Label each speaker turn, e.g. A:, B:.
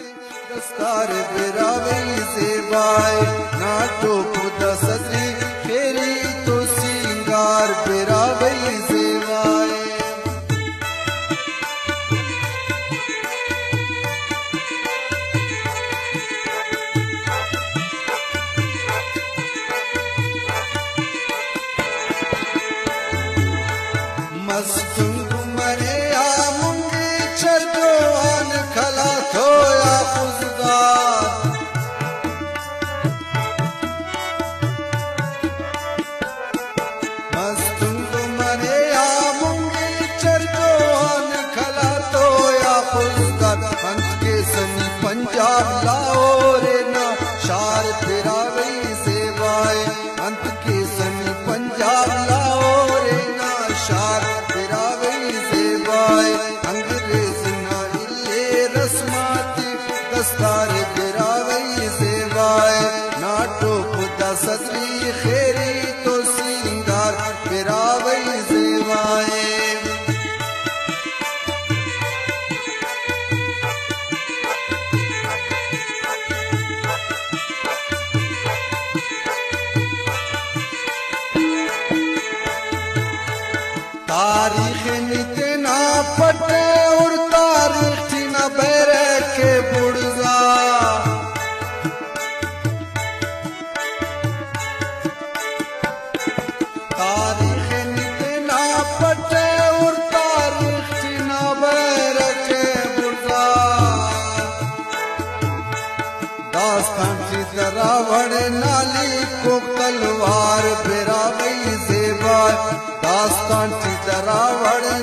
A: दस्तार बिरावे सेवाए नाटो खुदा सजी खेरी तो सिंगार बिरावे सेवाए मस्तुंग मरे आमुंगे चरदोन खला थोया पुजगार मस्तुंग मरे आमुंगे चरदोन खला थोया पुजगार अंत के सनी पंजाब लाहौर ना शार फिरावे सेवाए अंत के सनी पंजाब लाहौर ना शार अंग्रेज ना इले रस्माती दस्तार बिरावे सेवाए नाटो खुदा सजरी खेरी तो सिंगार बिरावे सेवाए तारीख नितना पटे और तारीख थी न बैरे के बुड़जा तारीख नितना पटे और तारीख थी न बैरे के बुड़जा दास्तान थी दरावड़ नाली को तलवार बिरावे सेवा दास्तान थी दरावड़